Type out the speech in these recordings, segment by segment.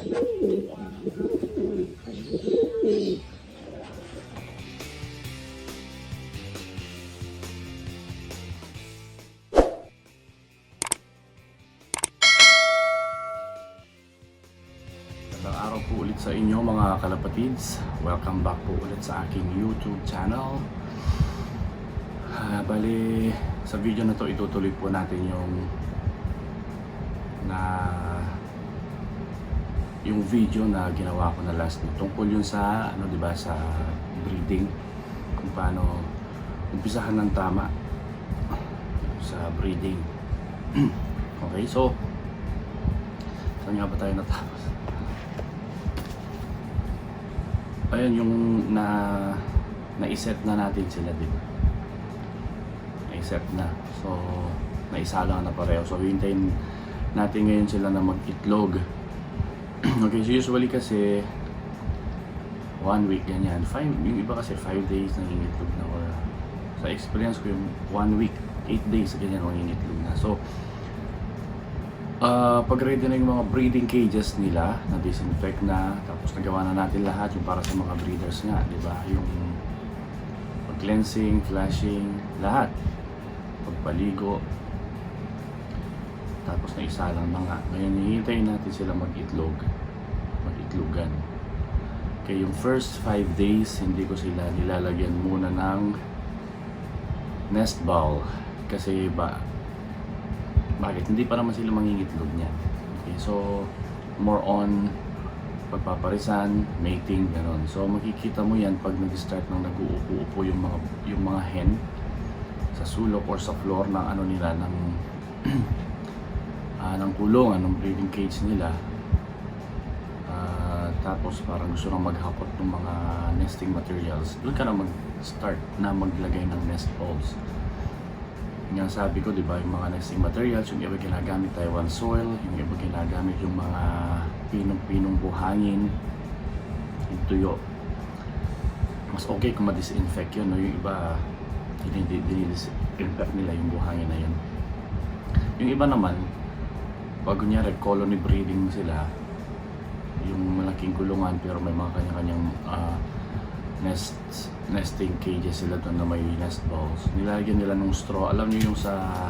Magandang araw po ulit sa inyo mga kalapatids. Welcome back po ulit sa aking YouTube channel. Bali, sa video na to itutuloy po natin yung video na ginawa ko na last night. Tungkol yun sa sa breeding, kung paano umpisahan ng tama sa breeding. Okay, so saan nga ba tayo natapos? Ayun, yung na-set na natin sila, diba? Na-set na. So, naisala na pareho. So, hintayin natin ngayon sila na mag-itlog. Okay, so usually kasi 1 week ganyan. Yung iba kasi 5 days nangingitlog na, or sa experience ko yung 1 week, 8 days ganyan nangingitlog na. So, pag ready na yung mga breeding cages nila, na-disinfect na, tapos nagawa na natin lahat yung para sa mga breeders nga, di ba? Yung cleansing, flashing, lahat. Pagpaligo, tapos naisalang na nga. Ngayon, hihintayin natin sila mag-itlogan. Okay, yung first 5 days, hindi ko sila nilalagyan muna ng nest ball. Kasi bakit? Hindi pa naman sila mangingitlog niya. Okay, so more on pagpaparisan, mating, gano'n. So makikita mo yan pag nag-start ng nag-uupo-upo yung mga hen sa sulok or sa floor ng nila ng kulungan, ng breeding cage nila. Tapos parang gusto nang maghakot ng mga nesting materials. Doon ka na mag-start na maglagay ng nest balls. Yung sabi ko, di ba, yung mga nesting materials, yung iba ginagamit Taiwan soil, yung iba ginagamit yung mga pinong buhangin, yung tuyo. Mas okay kung ma-disinfect yun, no? Yung iba, dinidisinfect nila yung buhangin na yun. Yung iba naman, pag kunyari colony breeding sila, yung malaking kulungan pero may mga kanya-kanyang nesting cages sila doon na may nest balls. Nilagyan nila ng straw. Alam niyo yung sa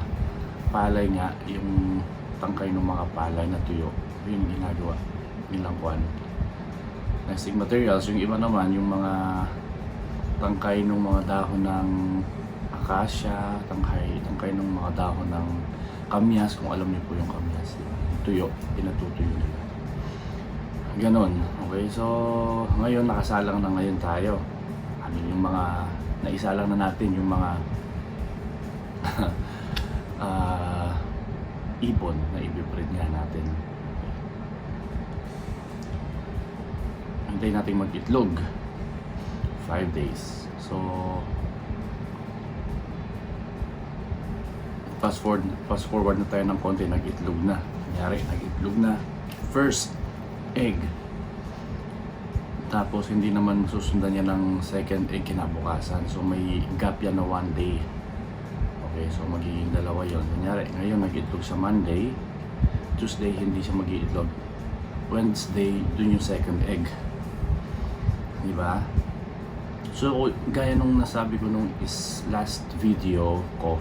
palay nga, yung tangkay ng mga palay na tuyo, yun yung ginagawa nilang nesting materials. Yung iba naman, yung mga tangkay ng mga dahon ng acacia, tangkay ng mga dahon ng kamyas, kung alam niyo po yung kamyas, diba? Tuyo, pinatutuyo nila. Ganon. Okay, so ngayon nakasalang na ngayon tayo. Yung mga naisalang na natin yung mga ibon na i-breed nga natin. Hintayin natin mag-itlog 5 days. So fast forward na tayo ng konti, nag-itlog na. Kunyari, nag-itlog na. First egg. Tapos hindi naman susundan niya ng second egg kinabukasan. So may gap yan na 1 day. Okay, so magiging dalawa yon. Kunyari, ngayon nag-itlog sa Monday. Tuesday hindi siya mag-iitlog. Wednesday, dun yung second egg. Diba? So gaya nung nasabi ko nung last video ko,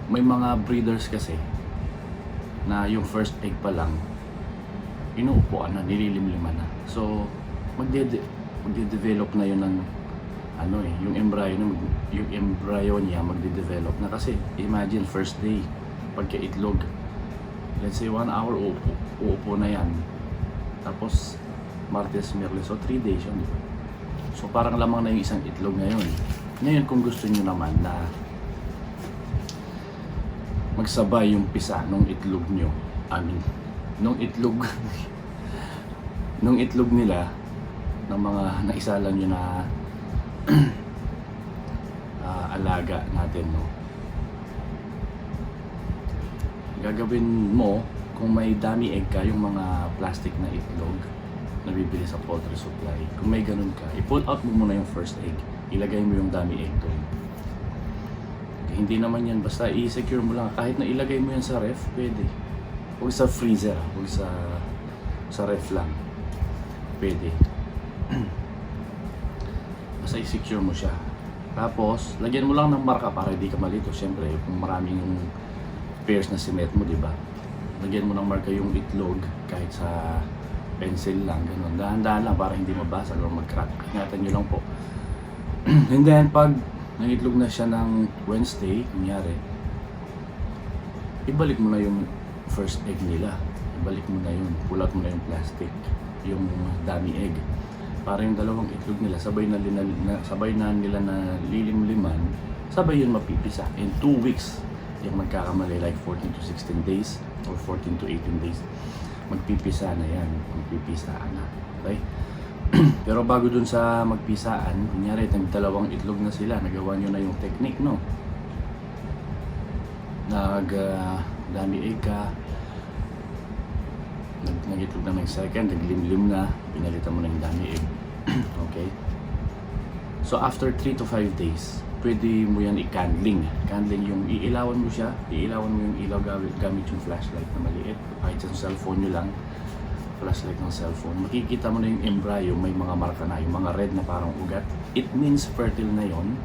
may mga breeders kasi na yung first egg pa lang inuupuan na, nililimliman na. So magde-develop na yun ng yung embryo niya magde-develop na. Kasi imagine first day pagka-itlog, let's say 1 hour uupo na yan, tapos Martes, Miyerkules, so 3 days yun, diba? So parang lamang na yung isang itlog ngayon kung gusto nyo naman na magsabay yung pisa nung itlog nyo, nung itlog nila ng mga naisalan nyo na alaga natin, no? Gagawin mo, kung may dummy egg ka, yung mga plastic na itlog na bibili sa poultry supply, kung may ganun ka, i-pull out mo muna yung first egg, ilagay mo yung dummy egg doon. Hindi naman yan, basta i-secure mo lang, kahit na ilagay mo yan sa ref, pwede. Huwag sa freezer, huwag sa ref lang. Pwede. Basta i-secure mo siya. Tapos, lagyan mo lang ng marka para hindi ka malito. Siyempre, kung maraming yung pairs na sinet mo, di ba? Lagyan mo ng marka yung itlog kahit sa pencil lang, ganun. Dahan-dahan lang para hindi mabasag o mag-crack. Ingatan nyo lang po. And then, pag nangitlog na siya ng Wednesday, kunyari, ibalik mo na yung first egg nila. Ibalik mo na yun. Pull out mo na yung plastic, yung dummy egg. Para yung dalawang itlog nila, sabay na nila na lilimliman, sabay yun mapipisa. In 2 weeks, yung magkakamali, like 14 to 16 days, or 14 to 18 days, magpipisa na yan. Magpipisaan na. Okay? Pero bago dun sa magpisaan, kunyari, dalawang itlog na sila, nagawa nyo na yung technique, no? Dummy egg ka, nag-itlog na ng second, naglimlim na, pinalitan mo na yung dummy egg. Okay? So after 3 to 5 days, pwede mo yan i-candling. Candling yung iilawan mo siya, iilawan mo yung ilaw gamit yung flashlight na maliit. Kahit sa cellphone nyo lang, flashlight ng cellphone. Makikita mo na yung embryo, may mga marka na, yung mga red na parang ugat. It means fertile na yon.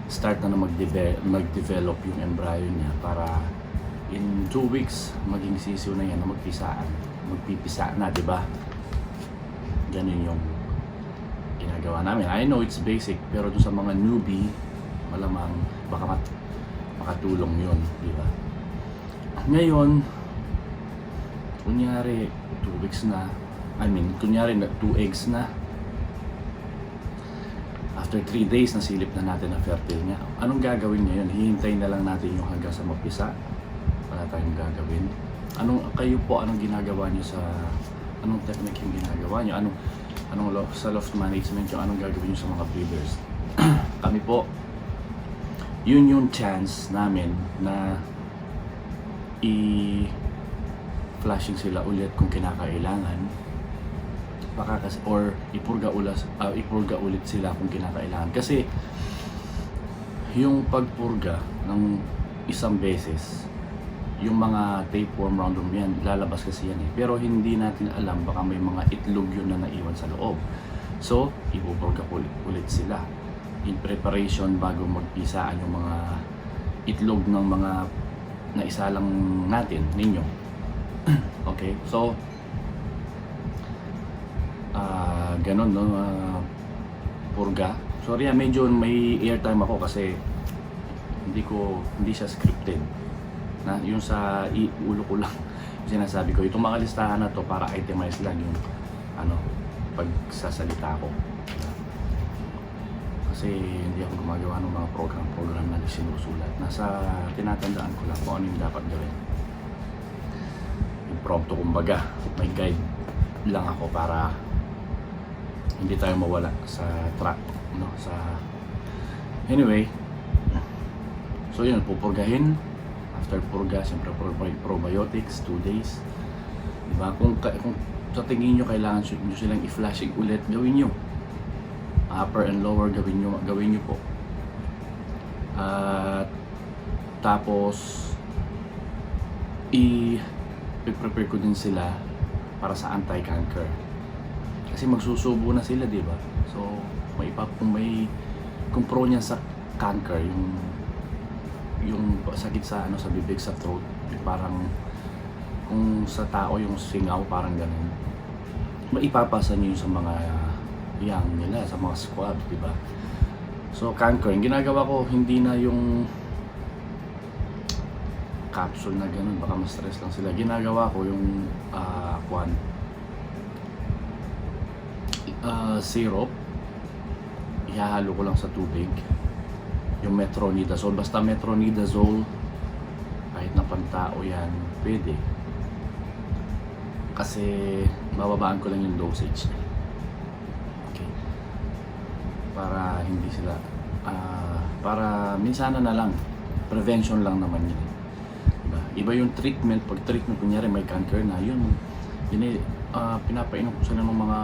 Start na mag-develop yung embryo niya para in 2 weeks, maging sisiw na yan na magpisaan. Magpipisa na, di ba? Ganun yung ginagawa namin. I know it's basic, pero doon sa mga newbie, malamang baka makatulong yun, di ba? Ngayon, kunyari 2 weeks na, kunyari 2 eggs na, after 3 days nasilip na natin ang fertile niya, anong gagawin niya yun? Hihintayin na lang natin yung hanggang sa mapisa. Wala tayong gagawin. Anong ginagawa niyo anong technique yung ginagawa niyo? Sa loft management yung anong gagawin niyo sa mga breeders? Kami po, yun yung chance namin na i-flashing sila ulit kung kinakailangan. Or ipurga ulit sila kung kinakailangan. Kasi yung pagpurga ng isang beses, yung mga tapeworm random yan, lalabas kasi yan eh. Pero hindi natin alam, baka may mga itlog yun na naiwan sa loob. So, ipupurga ulit sila. In preparation bago magpisaan yung mga itlog ng mga naisalang natin, ninyo. Okay, so, ganon, no? Purga. Sorry, medyo may airtime ako kasi hindi siya scripted. Na yung sa ulo ko lang yung sinasabi ko. Itong mga listahan na to para itemize lang yung pagsasalita ko. Kasi hindi ako gumagawa ng mga program na sinusulat. Nasa tinatandaan ko lang kung ano yung dapat gawin. Impromptu kumbaga. May guide lang ako para hindi tayo mawala sa track, no? Anyway, so yun, pupurgahin. After purga, siyempre probiotics, 2 days. Diba? Kung sa tingin nyo kailangan nyo silang i-flashing ulit, gawin nyo. Upper and lower, gawin nyo po. Tapos, i-prepare ko din sila para sa anti-canker. Kasi magsusubo na sila, di ba? So, kung pro niya sa canker, yung sakit sa bibig, sa throat, parang kung sa tao yung singaw, parang ganun, maipapasa niyo sa mga young nila, sa mga squab, di ba? So, canker, yung ginagawa ko, hindi na yung capsule na ganun, baka ma-stress lang sila. Ginagawa ko yung syrup, ihahalo ko lang sa tubig, yung metronidazole, basta metronidazole, kahit na pantao yan, pwede. Kasi bababaan ko lang yung dosage. Okay. Para hindi sila, para minsan na lang, prevention lang naman yun. Diba? Iba yung treatment, pag treatment, kunyari may cancer na, yun pinapainom ko sila ng mga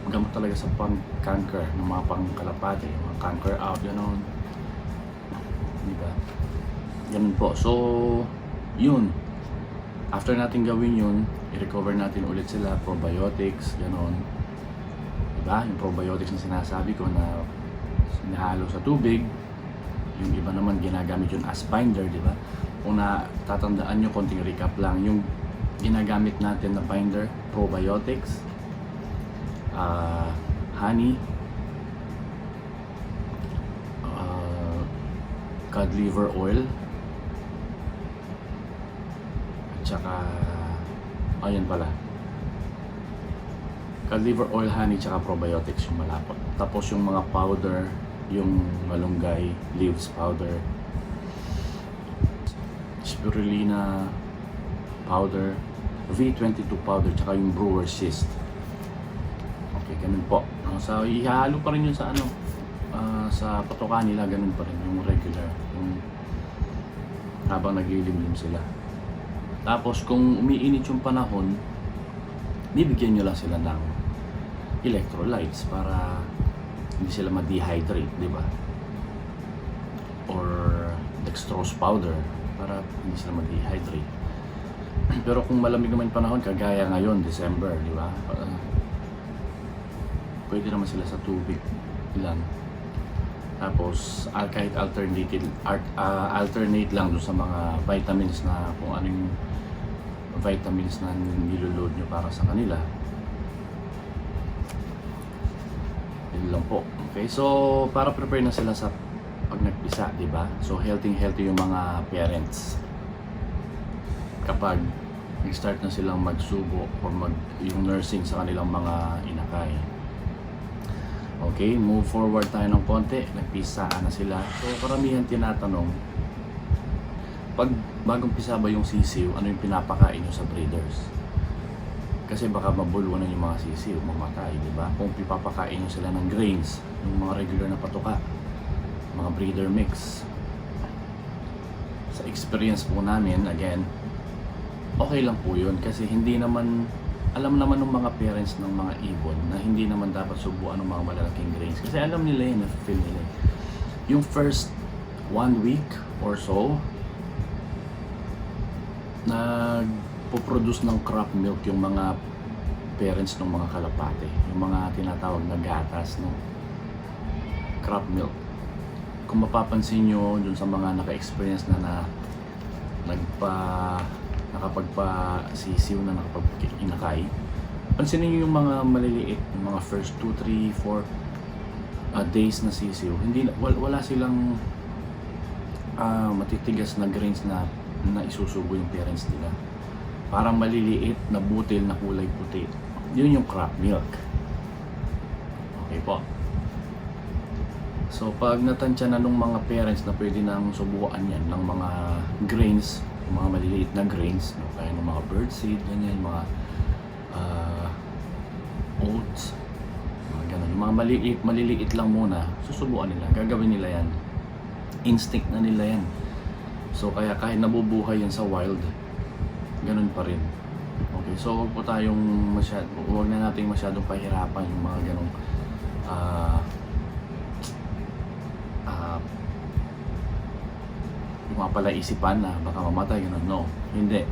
gamot talaga sa pang-cancer, ng mga pang-kalapate, mga cancer out, gano'n. Diba? Ganun po. So, yun. After natin gawin yun, i-recover natin ulit sila, probiotics, ganon. Diba? Yung probiotics na sinasabi ko na sinahalo sa tubig, yung iba naman ginagamit yun as binder, diba? Kung natatandaan nyo, konting recap lang, yung ginagamit natin na binder, probiotics, honey, cod liver oil, at saka ayun pala, cod liver oil, honey, tsaka probiotics yung malapot. Tapos yung mga powder, yung malunggay leaves powder, spirulina powder, V22 powder, tsaka yung brewer's yeast. Okay, ganun po. So ihalo pa rin yun sa sa patoka nila, ganun pa rin yung regular, yung habang naglilimlim sila. Tapos kung umiinit yung panahon, bibigyan nyo lang sila ng electrolytes para hindi sila ma-dehydrate, di ba? Or dextrose powder para hindi sila ma-dehydrate. Pero kung malamig naman yung panahon, kagaya ngayon, December, di ba? Pwede naman sila sa tubig lang. Tapos kahit alternate lang doon sa mga vitamins na kung anong vitamins na niloload nyo para sa kanila. Yun lang po. Okay, so para prepare na sila sa pag nagpisa, di ba? So healthy yung mga parents kapag nag-start na silang magsubo or yung nursing sa kanilang mga inakay. Okay, move forward tayo ng konti. Nagpisaan na sila. So karamihan tinatanong, pag bagong pisa ba yung sisiw, ano yung pinapakain nyo sa breeders? Kasi baka mabulwanan yung mga sisiw, mamatay, di ba? Kung pipapakain nyo sila ng grains, yung mga regular na patoka, mga breeder mix. Sa experience po namin, again, okay lang po yun kasi hindi naman, alam naman ng mga parents ng mga ibon na hindi naman dapat subuan ng mga malalaking grains kasi alam nila yun, na-feel nila yung first 1 week or so nagpo-produce ng crop milk yung mga parents ng mga kalapate, yung mga tinatawag na gatas no crop milk. Kung mapapansin nyo dun sa mga naka-experience na nakapagpa-sisiw na nakapag-inakay, pansinin nyo yung mga maliliit, yung mga first 2, 3, 4 days na sisiw, wala silang matitigas na grains na isusubo yung parents nila. Parang maliliit na butil na kulay puti. Yun yung crop milk. Okay po. So pag natansya na nung mga parents na pwede nang subukan yan ng mga grains, mga maliliit na grains, no? Kaya ng mga birdseed, ganyan, mga oats, mga ganun. Yung mga maliliit lang muna, susubukan nila, gagawin nila yan. Instinct na nila yan. So kaya kahit nabubuhay yan sa wild, ganun pa rin. Okay, so huwag na nating masyadong pahirapan yung mga ganung yung mga pala isipan na baka mamatay, ganun. No, hindi.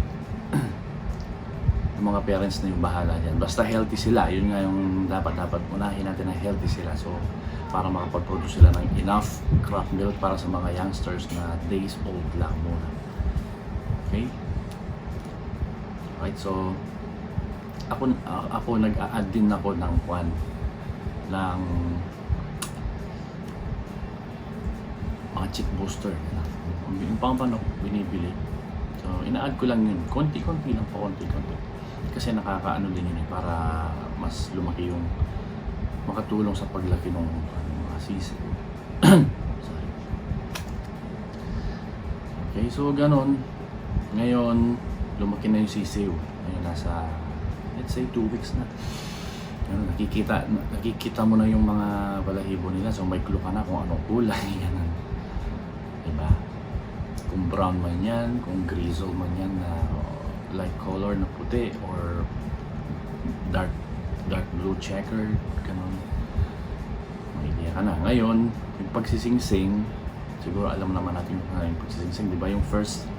Yung mga parents na yung bahala dyan. Basta healthy sila, yun nga yung dapat unahin natin na healthy sila. So para makapag-produce sila ng enough crop milk para sa mga youngsters na days old lang muna. Okay? Right, so ako nag-a-add din ako ng ng mga chick booster. Yung paano binibili. So ina-add ko lang yun, konti-konti lang po, konti-konti. Kasi nakakaano din yun para mas lumaki yung makatulong sa paglaki ng mga sisiw. Sorry. Okay, so ganon. Ngayon, lumaki na yung sisiw. Ngayon nasa, let's say 2 weeks na. Ngayon, nakikita mo na yung mga balahibo nila. So may clue ka na kung anong kulay. Ganun. Diba? Kung brown man yan, kung grizzle man yan na light color na puti or dark blue checkered, ganun. May idea ka na. Ngayon, yung pagsisingsing, siguro alam naman natin yung pagsisingsing, di ba? Yung first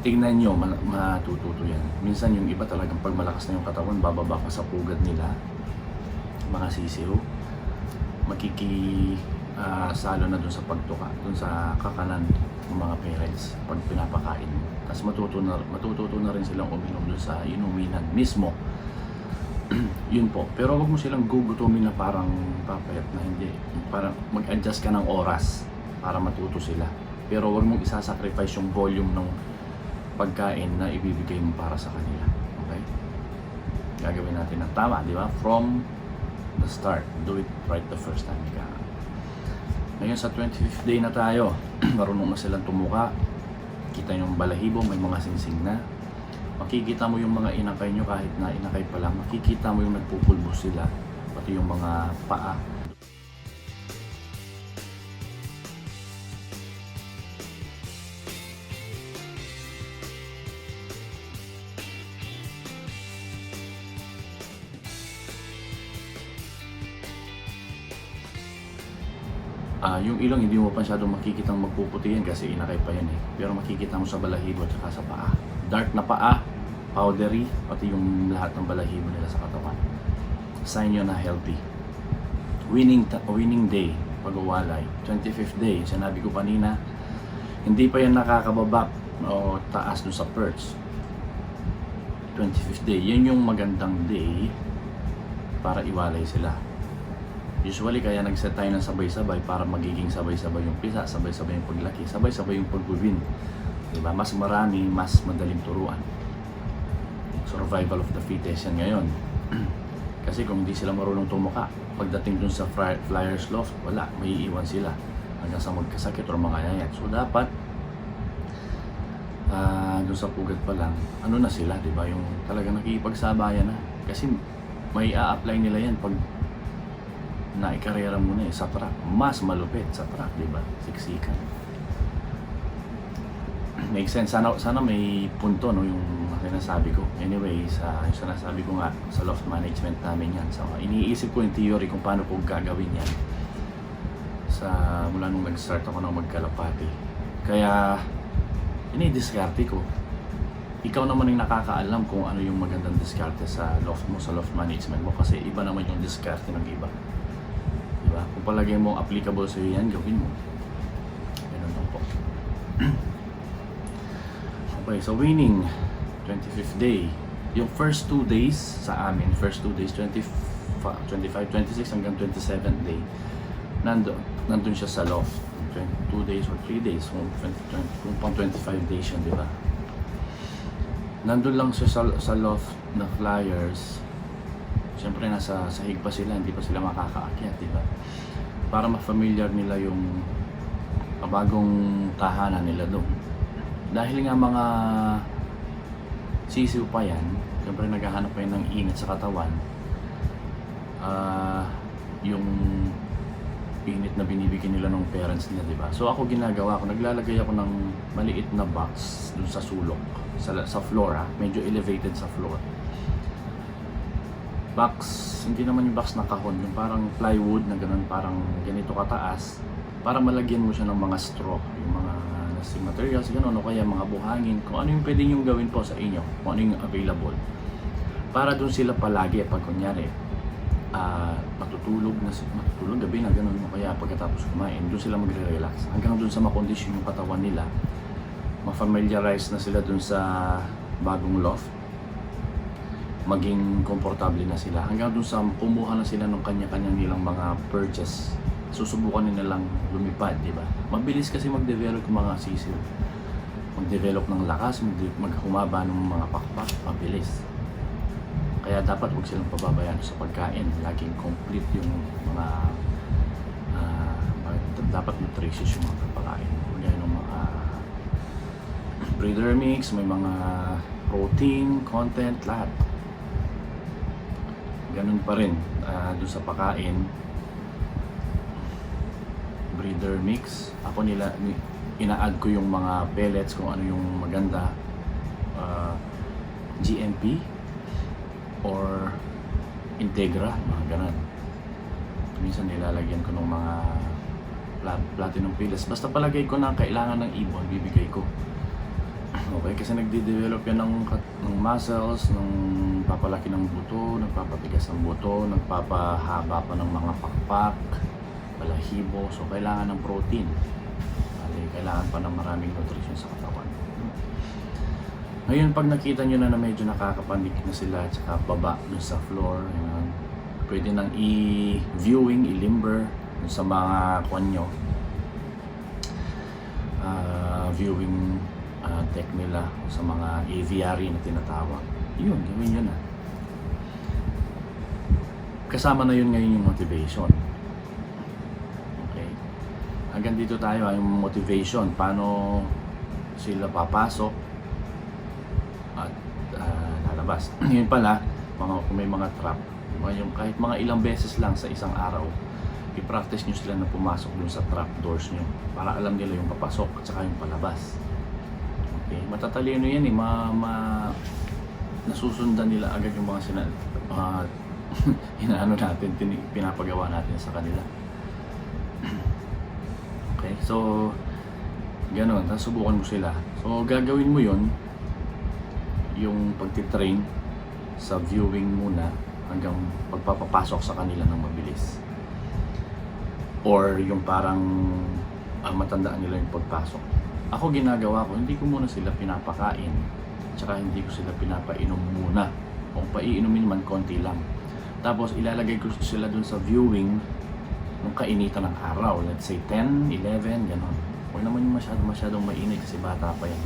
tignan nyo, matututo yan. Minsan yung iba talagang pag malakas na yung katawan, bababa pa sa pugad nila, mga sisiw, salo na dun sa pagtuka, dun sa kakanan ng mga parents pag pinapakain mo. Tapos matututo na rin silang uminom dun sa inuminan mismo. Yun po. Pero wag mo silang gugutumin na parang papayat na hindi. Parang mag-adjust ka ng oras para matuto sila. Pero wag mong isasacrifice yung volume ng pagkain na ibibigay mo para sa kanila. Okay? Gagawin natin ng tama, di ba? From the start. Do it right the first time. Ngayon sa 25th day na tayo, marunong na silang tumuka. Kita yung balahibo, may mga singsing na. Makikita mo yung mga inakay nyo kahit na inakay pa lang. Makikita mo yung nagpupulbos sila, pati yung mga paa. Yung ilong hindi mo pa masyadong makikitang magpuputi yan kasi inakay pa yan eh. Pero makikita mo sa balahibo at saka sa paa. Dark na paa, powdery, pati yung lahat ng balahibo nila sa katawan. Sign yun na healthy. Winning day, pag-uwalay. 25th day, sinabi ko kanina, hindi pa yan nakakababa o taas doon sa perch. 25th day, yun yung magandang day para iwalay sila. Usually kaya nag-set tayo ng sabay-sabay para magiging sabay-sabay yung pisa, sabay-sabay yung paglaki, sabay-sabay yung pag-win. Diba? Mas marami, mas madaling turuan. Survival of the fittest yan ngayon. Kasi kung hindi sila marunong tumuka, pagdating dun sa flyer's loft, wala, may iiwan sila hanggang sa magkasakit o mga yayat. So dapat dun sa pugat pa lang, ano na sila, diba? Yung talagang nakikipagsabayan na. Kasi may a-apply nila yan pag naikarera mo na sa truck. Mas malupit sa truck, diba? Siksikan. Make sense. Sana may punto, no, yung sinasabi ko. Anyway, yung sinasabi ko nga, sa loft management namin yan. So, iniisip ko yung theory kung paano ko gagawin yan. Mula nung nag-start ako ng magkalapati. Kaya, ini-diskarte ko. Ikaw naman yung nakakaalam kung ano yung magandang diskarte sa loft mo, sa loft management mo. Kasi iba naman yung diskarte ng iba. Diba? Kung palagay mo applicable sa iyo yan, gawin mo. Ganun lang po. Okay, so winning 25th day. Yung first 2 days sa amin, first 2 days, 25, 26 hanggang 27th day, nandun siya sa loft. 2 days or 3 days, kung pang 25 days yun, di ba? Nandun lang siya sa loft na flyers. Siyempre nasa sahig pa sila, hindi pa sila makakaakyat, di ba? Para ma-familiar nila yung bagong tahanan nila doon. Dahil nga mga sisiw pa yan, siyempre naghahanap pa yan ng init sa katawan. Yung init na binibigyan nila ng parents nila, di ba? So ako ginagawa ko, naglalagay ako ng maliit na box dun sa sulok, sa floor, medyo elevated sa floor. Box, hindi naman yung box na kahon, yung parang plywood na ganun, parang ganito kataas, para malagyan mo siya ng mga straw, yung mga materials, gano'n, o kaya mga buhangin, kung ano yung pwede nyo gawin po sa inyo, kung ano yung available. Para doon sila palagi, pag kunyari, matutulog gabi na gano'n, o kaya pagkatapos kumain, doon sila magre-relax. Hanggang doon sa makondisyon yung katawan nila, ma-familiarize na sila doon sa bagong loft, maging komportable na sila. Hanggang doon sa kumuha na sila ng kanya-kanya nilang mga purchase. Susubukan nila lang lumipad, di ba? Mabilis kasi mag-develop ng mga sisiw. Mag-develop ng lakas, maghumaba ng mga pakpak, mabilis. Kaya dapat huwag silang pababayaan sa pagkain. Laging complete yung mga dapat nutritious yung mga pagkain. Kaya yung mga breeder mix, may mga protein, content, lahat. Ganun pa rin doon sa pagkain. Breeder mix, ako ina-add ko yung mga pellets kung ano yung maganda, GMP or Integra, mga ganun. Minsan nilalagyan ko ng mga platinum pellets, basta palagay ko na kailangan ng ibon, bibigay ko. Okay, kasi nagde-develop yan ng muscles, ng papalaki ng buto, nagpapatigas ng buto, nagpapahaba pa ng mga pakpak, balahibo. So, kailangan ng protein. Kailangan pa ng maraming nutrition sa katawan. Ngayon, pag nakita nyo na medyo nakakapanik na sila at saka baba dun sa floor, pwede nang i-viewing, i-limber dun sa mga kwan nyo. Viewing tech nila sa mga aviary na tinatawag. Yun, gawin nyo na. Kasama na yun ngayon yung motivation. Okay. Hanggang dito tayo, yung motivation. Paano sila papasok at lalabas. Yun pala, kung may mga trap, yung kahit mga ilang beses lang sa isang araw, i-practice nyo sila na pumasok dun sa trap doors nyo para alam nila yung papasok at saka yung palabas. Okay, matatalino yan eh, nasusundan nila agad yung mga inaano natin, pinapagawa natin sa kanila. Okay, so gano'n, tapos subukan mo sila. So gagawin mo yon, yung pagtitrain sa viewing muna hanggang pagpapapasok sa kanila ng mabilis. Or yung parang matandaan nila yung pagpasok. Ako ginagawa ko, hindi ko muna sila pinapakain, tsaka hindi ko sila pinapainom muna. Kung paiinumin man, konti lang. Tapos ilalagay ko sila dun sa viewing ng kainitan ng araw. Let's say 10, 11, gano'n. Huwag naman yung masyadong mainit kasi bata pa yan.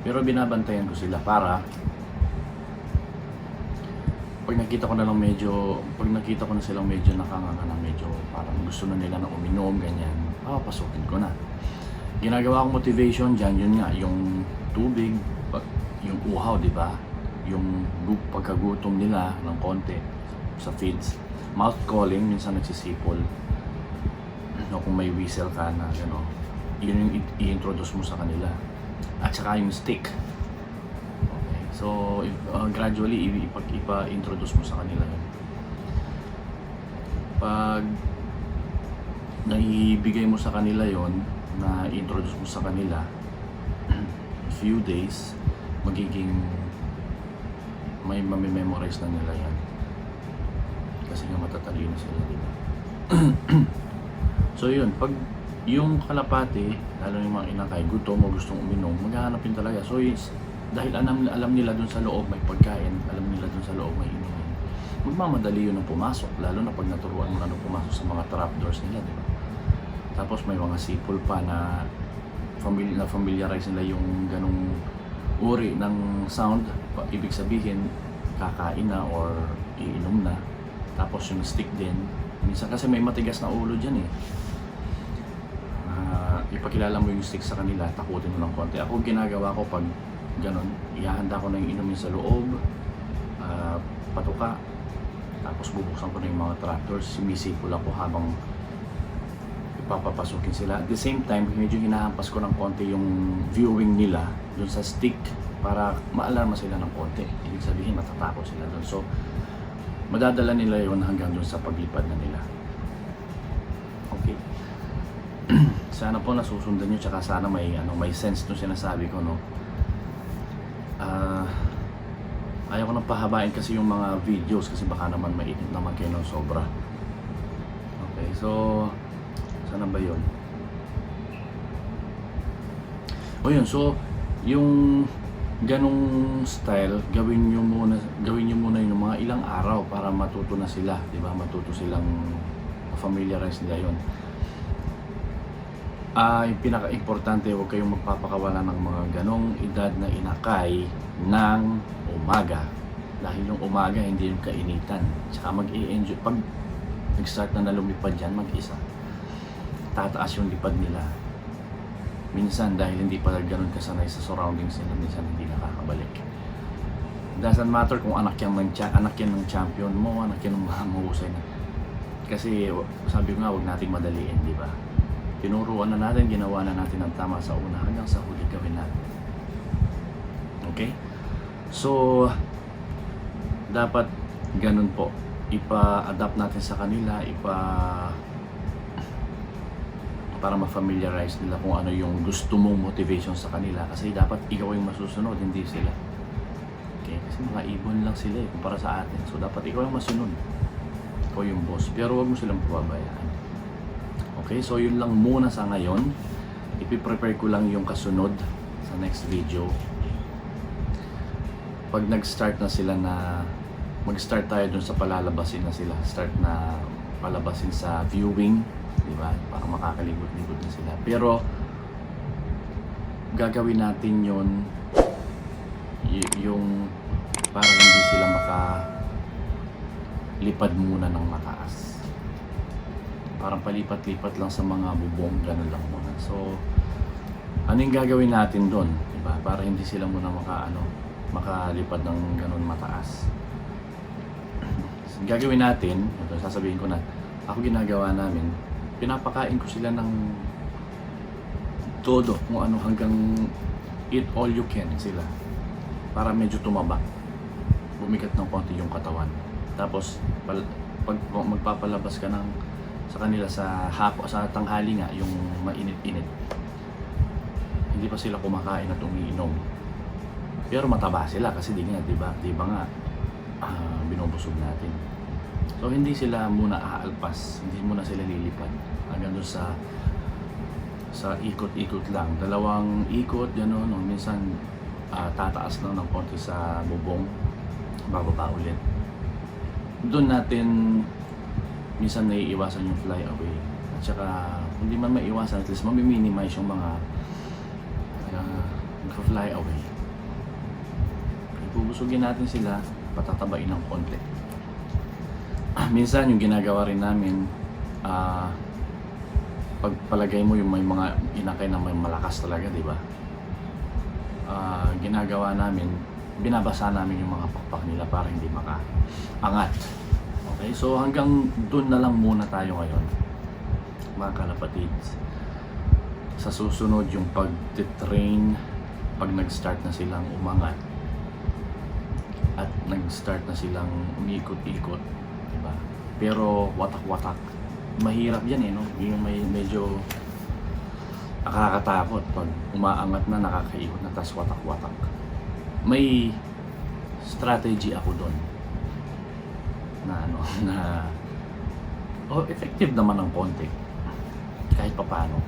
Pero binabantayan ko sila para pag nakita ko na silang medyo nakanganga na, medyo parang gusto na nila na uminom, ganyan, papasukin ko na. Ginagawa kong motivation dyan, yun nga, yung tubig, yung uhaw, di ba? Yung pagkagutom nila ng konti sa feeds. Mouth calling, minsan nagsisipol. Kung may whistle ka na, yun yung i-introduce mo sa kanila. At saka yung stick. Okay. So, gradually, ipa-introduce mo sa kanila yun. Pag naibigay mo sa kanila yon, na introduce mo sa kanila, few days, magiging may memorize na nila yan. Kasi nga matatalino sila, diba? So yun, pag yung kalapati, lalo yung mga inakay, gutom o gustong uminom, maghahanapin talaga. So dahil alam nila dun sa loob may pagkain, alam nila dun sa loob may inumin, magmamadali yun ang pumasok, lalo na pag naturuan mo na pumasok sa mga trapdoors nila, diba? Tapos may mga sipol pa na familiarize nila yung ganong uri ng sound. Ibig sabihin, kakain na or iinom na. Tapos yung stick din. Minsan kasi may matigas na ulo dyan eh. Ipakilala mo yung stick sa kanila, takutin mo ng konti. Ako ginagawa ko pag ganon, ihahanda ko na yung inumin sa loob, patuka. Tapos bubuksan ko na yung mga trapdoors, sumisipol ako habang papapasukin sila. At the same time, medyo hinahampas ko ng konti yung viewing nila dun sa stick para maalarma sila ng konti. Ibig sabihin, matatakot sila dun. So, madadala nila yun hanggang dun sa paglipad na nila. Okay. Sana po nasusundan nyo, tsaka sana may sense nung sinasabi ko, no? Ayaw ko nang pahabain kasi yung mga videos kasi baka naman mainit naman kayo ng sobra. Okay, so sana ba yun? O yun, so yung ganong style, gawin nyo muna yung mga ilang araw para matuto na sila, di ba? Matuto silang familiarize nila yun. Yung pinaka-importante, huwag kayong magpapakawala ng mga ganong edad na inakay ng umaga. Dahil yung umaga, hindi yung kainitan. Tsaka mag-i-enjoy. Pag nag-start na lumipad dyan, mag-isa, tataas yung lipad nila. Minsan dahil hindi pa ganoon kasanay sa surroundings nila, minsan hindi nakakabalik. It doesn't matter kung anak yan ng champion mo, anak yan ng mahusay na. Kasi sabi ko nga, huwag nating madaliin, di ba? Tinuruan na natin, ginawa na natin ang tama sa una hanggang sa huli gawin natin. Okay? So dapat ganun po. para ma-familiarize nila kung ano yung gusto mong motivation sa kanila, kasi dapat ikaw yung masusunod, hindi sila. Okay? Kasi mga ibon lang sila kumpara sa atin, so dapat ikaw yung masunod, ikaw yung boss, pero wag mo silang pababayaan. Okay, so yun lang muna sa ngayon. Ipiprepare ko lang yung kasunod sa next video. Pag nag-start na sila na mag-start tayo dun sa palalabasin na sila, start na palabasin sa viewing, di ba? Para makakalikot-likot na sila. Pero gagawin natin yun yung para hindi sila makalipad muna ng mataas. Parang palipat-lipat lang sa mga bubong, gano'n lang muna. So, ano yung gagawin natin doon, di ba? Para hindi sila muna makalipad ng gano'n mataas. So, gagawin natin, ito sasabihin ko na, ako ginagawa namin, pinapakain ko sila ng todo, kung ano, hanggang eat all you can sila. Para medyo tumaba, bumigat ng konti yung katawan. Tapos, pag magpapalabas ka sa kanila sa tanghali nga, yung mainit-init, hindi pa sila kumakain at umiinom, pero mataba sila kasi di ba nga binubusog natin. So hindi sila muna aalpas, hindi muna sila lilipad hanggang doon sa ikot-ikot lang, 2 ikot gano'n, minsan tataas lang ng konti sa bubong, bababa ulit. Doon natin minsan naiiwasan yung fly away, at saka hindi man maiwasan, at least mami-minimize yung mga fly away. Bubusugin natin sila, patatabain ng konti. Minsan yung ginagawa rin namin, pagpalagay mo yung may mga inakay na may malakas talaga, di ba? Ginagawa namin, binabasa namin yung mga pakpak nila para hindi makaangat. Okay, so hanggang doon na lang muna tayo ngayon, mga kalapatids. Sa susunod, yung pag-train, pag nag-start na silang umangat at nag-start na silang umikot-ikot, diba? Pero watak-watak, mahirap yan no? Yung medyo nakakatakot pag umaangat na, nakakaikot na, tas watak-watak. May strategy ako doon na effective naman ng konti kahit papaano.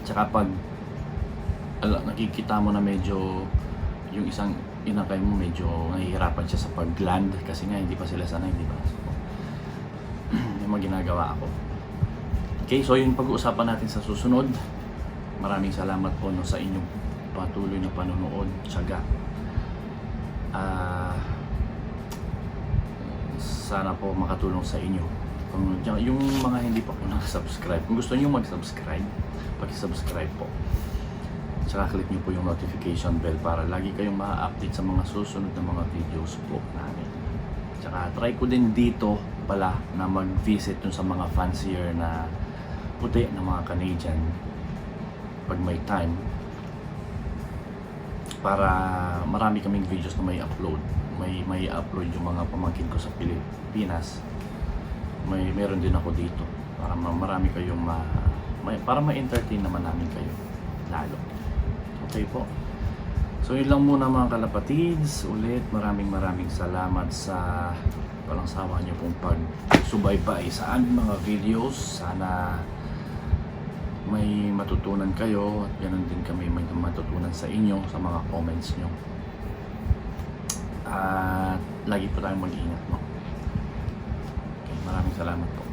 Tsaka pag nakikita mo na medyo yung isang inakay mo medyo nahihirapan siya sa pag-land kasi nga hindi pa sila sanay, di ba? So, yung mga ginagawa ako. Okay, so yung pag-uusapan natin sa susunod. Maraming salamat po sa inyong patuloy na panonood, tiyaga. Sana po makatulong sa inyo. Yung mga hindi pa po nakasubscribe, kung gusto niyo mag-subscribe, paki-subscribe po. Tsaka click niyo po yung notification bell para lagi kayong ma-update sa mga susunod na mga videos po namin. Tsaka try ko din dito pala na mag-visit dun sa mga fancier na puti na mga Canadian pag may time, para marami kaming videos na may upload. May upload yung mga pamangkin ko sa Pilipinas. Meron din ako dito para marami kayong para ma-entertain naman namin kayo lalo. Okay po. So yun lang muna mga kalapatids. Ulit maraming salamat sa walang sawa niyo pong pagsubaybay sa aming mga videos. Sana may matutunan kayo at ganoon din kami may matutunan sa inyo sa mga comments nyo. At lagi po tayong mag-ingat, no? Okay, maraming salamat po.